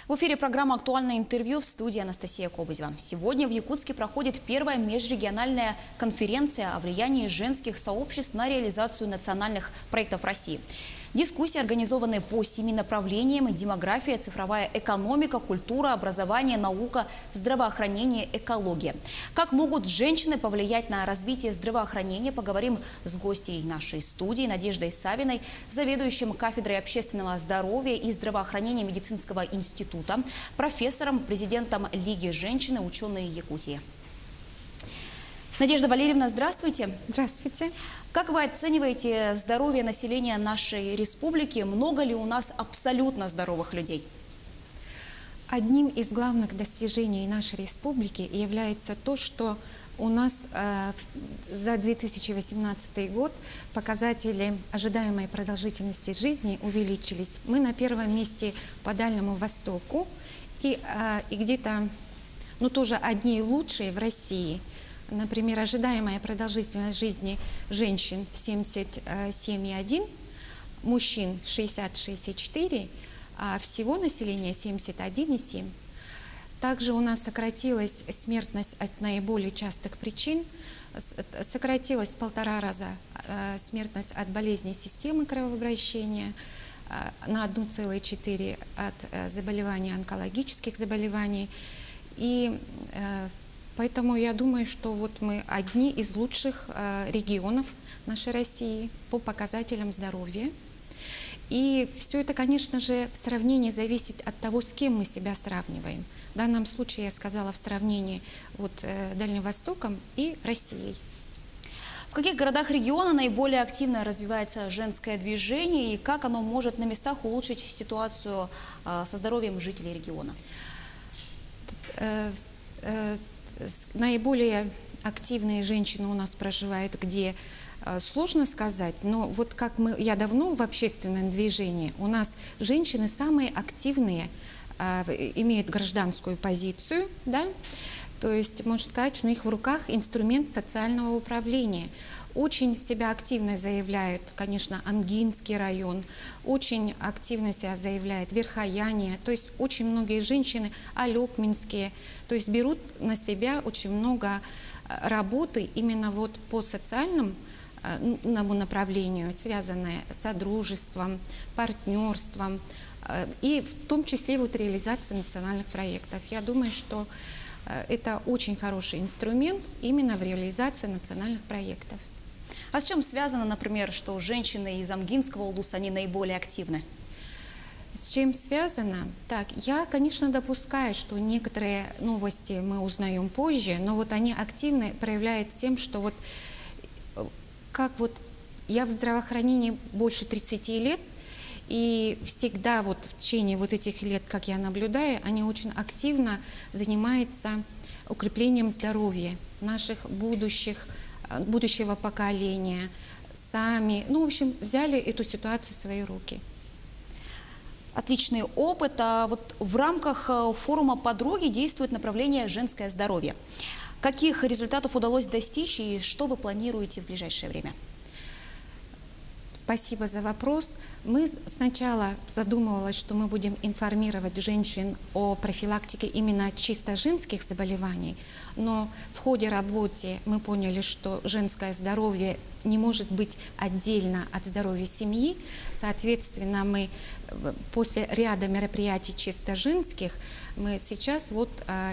В эфире программа «Актуальное интервью», в студии Анастасия Кобызева. Сегодня в Якутске проходит первая межрегиональная конференция о влиянии женских сообществ на реализацию национальных проектов России. Дискуссии организованы по 7 направлениям: демография, цифровая экономика, культура, образование, наука, здравоохранение, экология. Как могут женщины повлиять на развитие здравоохранения, поговорим с гостьей нашей студии Надеждой Савиной, заведующим кафедрой общественного здоровья и здравоохранения медицинского института, профессором, президентом Лиги женщин и ученые Якутии. Надежда Валерьевна, здравствуйте. Здравствуйте. Как вы оцениваете здоровье населения нашей республики? Много ли у нас абсолютно здоровых людей? Одним из главных достижений нашей республики является то, что у нас за 2018 год показатели ожидаемой продолжительности жизни увеличились. Мы на первом месте по Дальнему Востоку и где-то, тоже одни лучшие в России. Например, ожидаемая продолжительность жизни женщин 77,1, мужчин 60,64, а всего населения 71,7. Также у нас сократилась смертность от наиболее частых причин, сократилась в 1,5 раза смертность от болезней системы кровообращения, на 1,4 от заболеваний, онкологических заболеваний. И поэтому я думаю, что мы одни из лучших регионов нашей России по показателям здоровья. И все это, конечно же, в сравнении зависит от того, с кем мы себя сравниваем. В данном случае я сказала в сравнении Дальним Востоком и Россией. В каких городах региона наиболее активно развивается женское движение и как оно может на местах улучшить ситуацию со здоровьем жителей региона? Наиболее активные женщины у нас проживают где? Сложно сказать, но я давно в общественном движении, у нас женщины самые активные, имеют гражданскую позицию, да? То есть можно сказать, что у них в руках инструмент социального управления. Очень себя активно заявляют, конечно, Ангинский район, очень активно себя заявляет Верхояние, то есть очень многие женщины, Алекминские, то есть берут на себя очень много работы именно по социальному направлению, связанное с содружеством, партнерством и в том числе реализацией национальных проектов. Я думаю, что это очень хороший инструмент именно в реализации национальных проектов. А с чем связано, например, что женщины из Амгинского улуса, они наиболее активны? С чем связано? Я, конечно, допускаю, что некоторые новости мы узнаем позже, но они активно проявляют тем, что я в здравоохранении больше 30 лет, и всегда в течение этих лет, как я наблюдаю, они очень активно занимаются укреплением здоровья наших будущего поколения, сами, взяли эту ситуацию в свои руки. Отличный опыт. А в рамках форума «Подруги» действует направление «Женское здоровье». Каких результатов удалось достичь и что вы планируете в ближайшее время? Спасибо за вопрос. Мы сначала задумывались, что мы будем информировать женщин о профилактике именно чисто женских заболеваний, но в ходе работы мы поняли, что женское здоровье не может быть отдельно от здоровья семьи. Соответственно, мы после ряда мероприятий чисто женских мы сейчас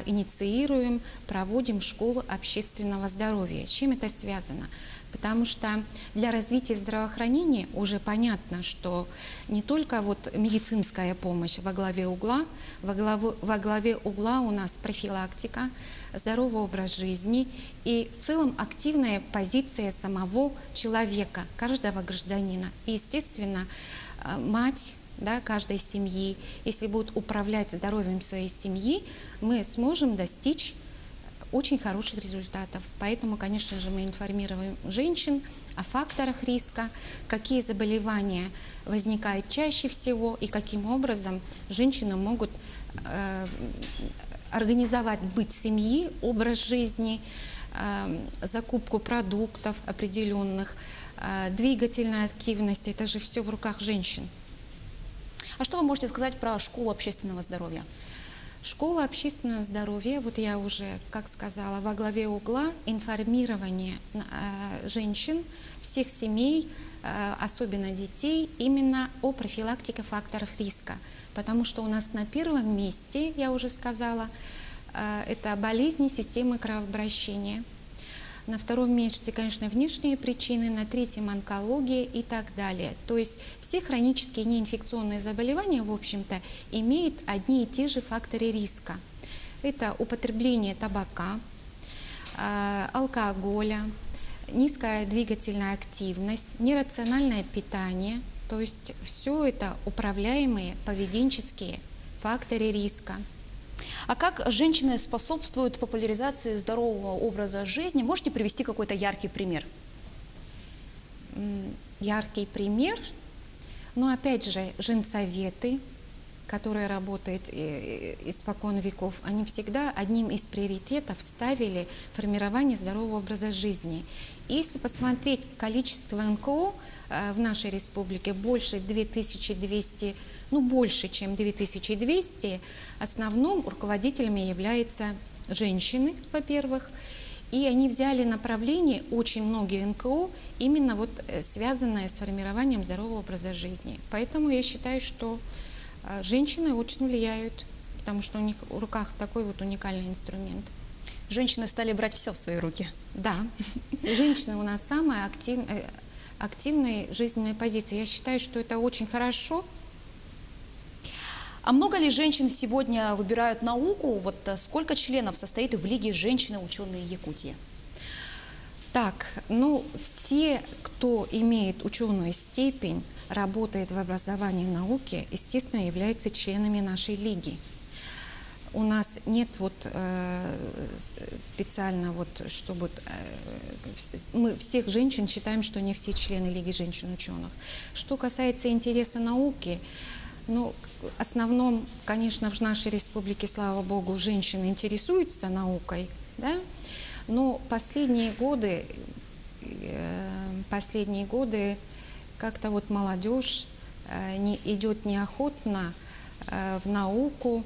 инициируем, проводим школу общественного здоровья. С чем это связано? Потому что для развития здравоохранения уже понятно, что не только медицинская помощь во главе угла, во главе угла у нас профилактика, здоровый образ жизни и в целом активная позиция самого человека, каждого гражданина. И, естественно, мать каждой семьи, если будет управлять здоровьем своей семьи, мы сможем достичь очень хороших результатов. Поэтому, конечно же, мы информируем женщин о факторах риска, какие заболевания возникают чаще всего и каким образом женщины могут организовать быт семьи, образ жизни, закупку продуктов определенных, двигательная активность. Это же все в руках женщин. А что вы можете сказать про школу общественного здоровья? Школа общественного здоровья, вот я уже, как сказала, во главе угла информирование женщин, всех семей, особенно детей, именно о профилактике факторов риска. Потому что у нас на первом месте, я уже сказала, это болезни системы кровообращения. На втором месте, конечно, внешние причины, на третьем онкология и так далее. То есть все хронические неинфекционные заболевания, в общем-то, имеют одни и те же факторы риска. Это употребление табака, алкоголя, низкая двигательная активность, нерациональное питание. То есть все это управляемые поведенческие факторы риска. А как женщины способствуют популяризации здорового образа жизни? Можете привести какой-то яркий пример? Яркий пример, но опять же, женсоветы, которые работают испокон веков, они всегда одним из приоритетов ставили формирование здорового образа жизни. Если посмотреть количество НКО в нашей республике, больше 2200, больше, чем 2200, в основном руководителями являются женщины, во-первых, и они взяли направление, очень многие НКО, именно вот связанное с формированием здорового образа жизни. Поэтому я считаю, что женщины очень влияют, потому что у них в руках такой вот уникальный инструмент. Женщины стали брать все в свои руки. Да, женщины у нас самая активная жизненная позиция. Я считаю, что это очень хорошо. А много ли женщин сегодня выбирают науку? Вот сколько членов состоит в Лиге женщины-ученые Якутии? Так, все, кто имеет ученую степень, работает в образовании и науке, естественно, являются членами нашей лиги. У нас нет специально чтобы мы всех женщин считаем, что не все члены Лиги женщин-ученых. Что касается интереса науки, в основном, конечно, в нашей республике, слава богу, женщины интересуются наукой, да? Но последние годы как-то молодежь идет неохотно в науку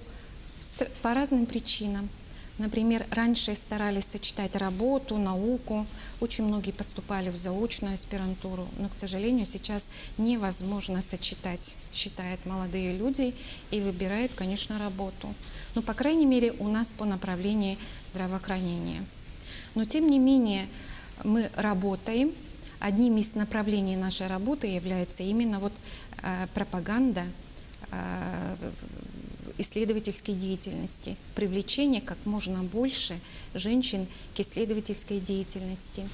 по разным причинам. Например, раньше старались сочетать работу, науку. Очень многие поступали в заочную аспирантуру, но, к сожалению, сейчас невозможно сочетать, считают молодые люди, и выбирают, конечно, работу. Но, по крайней мере, у нас по направлению здравоохранения. Но, тем не менее, мы работаем. Одним из направлений нашей работы является именно пропаганда исследовательской деятельности, привлечение как можно больше женщин к исследовательской деятельности.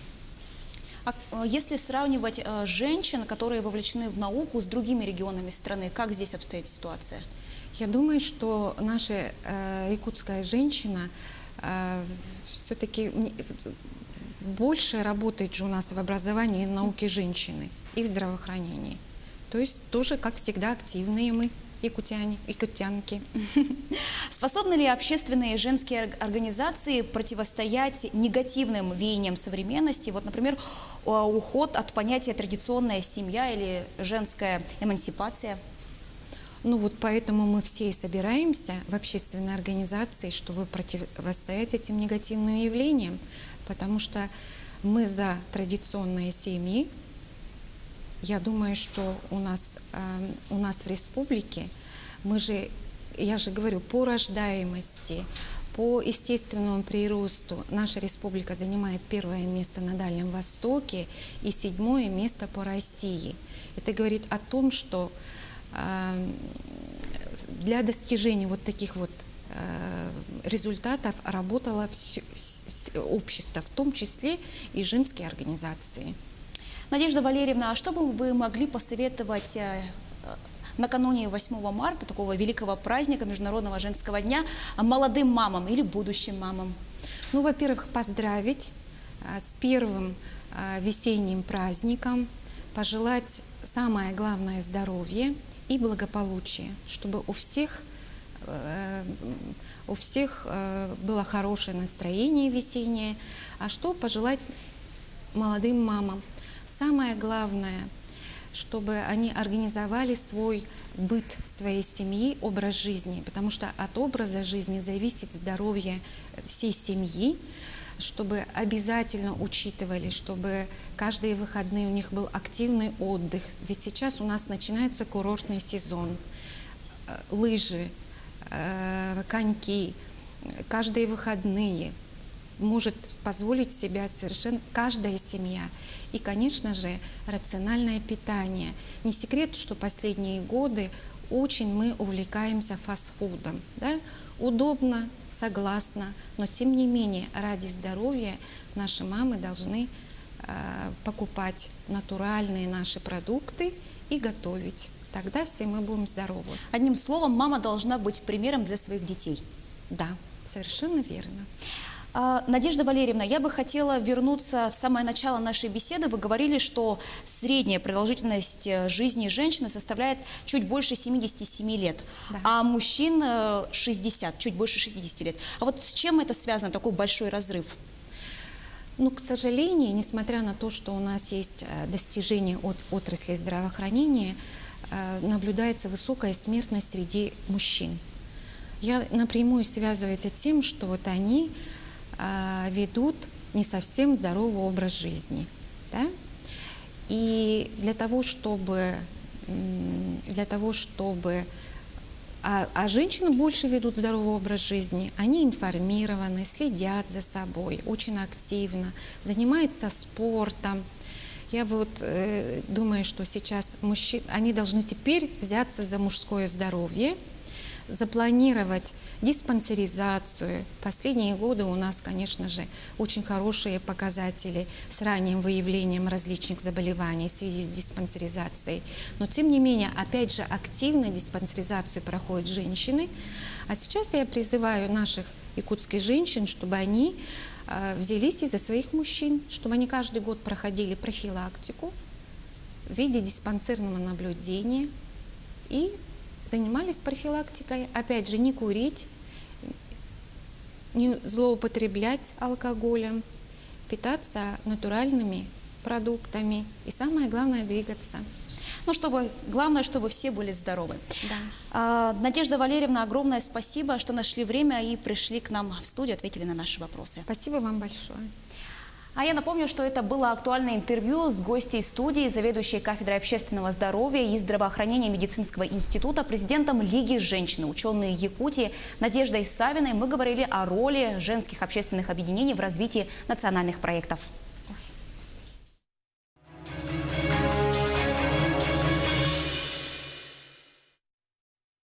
А если сравнивать женщин, которые вовлечены в науку, с другими регионами страны, как здесь обстоит ситуация? Я думаю, что наша якутская женщина все-таки больше работает же у нас в образовании и науке женщины и в здравоохранении. То есть тоже, как всегда, активные мы. Якутянки. Способны ли общественные и женские организации противостоять негативным веяниям современности? Например, уход от понятия традиционная семья или женская эмансипация? Поэтому мы все и собираемся в общественной организации, чтобы противостоять этим негативным явлениям, потому что мы за традиционные семьи. Я думаю, что у нас в республике, я же говорю, по рождаемости, по естественному приросту наша республика занимает первое место на Дальнем Востоке и 7-е место по России. Это говорит о том, что для достижения таких результатов работало общество, в том числе и женские организации. Надежда Валерьевна, а что бы вы могли посоветовать накануне 8 марта, такого великого праздника, Международного женского дня, молодым мамам или будущим мамам? Во-первых, поздравить с первым весенним праздником, пожелать самое главное здоровье и благополучие, чтобы у всех было хорошее настроение весеннее. А что пожелать молодым мамам? Самое главное, чтобы они организовали свой быт своей семьи, образ жизни, потому что от образа жизни зависит здоровье всей семьи, чтобы обязательно учитывали, чтобы каждые выходные у них был активный отдых. Ведь сейчас у нас начинается курортный сезон, лыжи, коньки, каждые выходные может позволить себя совершенно каждая семья. И, конечно же, рациональное питание. Не секрет, что последние годы очень мы увлекаемся фастфудом. Да? Удобно, согласна, но тем не менее ради здоровья наши мамы должны покупать натуральные наши продукты и готовить. Тогда все мы будем здоровы. Одним словом, мама должна быть примером для своих детей. Да, совершенно верно. Надежда Валерьевна, я бы хотела вернуться в самое начало нашей беседы. Вы говорили, что средняя продолжительность жизни женщины составляет чуть больше 77 лет, да. А мужчин 60, чуть больше 60 лет. А вот с чем это связано, такой большой разрыв? Ну, к сожалению, несмотря на то, что у нас есть достижения от отрасли здравоохранения, наблюдается высокая смертность среди мужчин. Я напрямую связываю это тем, что вот они ведут не совсем здоровый образ жизни. Да? И для того, чтобы женщины больше ведут здоровый образ жизни, они информированы, следят за собой, очень активно, занимаются спортом. Я вот думаю, что сейчас они должны теперь взяться за мужское здоровье, запланировать диспансеризацию. Последние годы у нас, конечно же, очень хорошие показатели с ранним выявлением различных заболеваний в связи с диспансеризацией. Но, тем не менее, опять же, активно диспансеризацию проходят женщины. А сейчас я призываю наших якутских женщин, чтобы они взялись и за своих мужчин, чтобы они каждый год проходили профилактику в виде диспансерного наблюдения и занимались профилактикой, опять же, не курить, не злоупотреблять алкоголем, питаться натуральными продуктами и, самое главное, двигаться. Ну, главное, чтобы все были здоровы. Да. Надежда Валерьевна, огромное спасибо, что нашли время и пришли к нам в студию, ответили на наши вопросы. Спасибо вам большое. А я напомню, что это было актуальное интервью с гостьей студии, заведующей кафедрой общественного здоровья и здравоохранения медицинского института, президентом Лиги женщин, ученой Якутии Надеждой Савиной. Мы говорили о роли женских общественных объединений в развитии национальных проектов.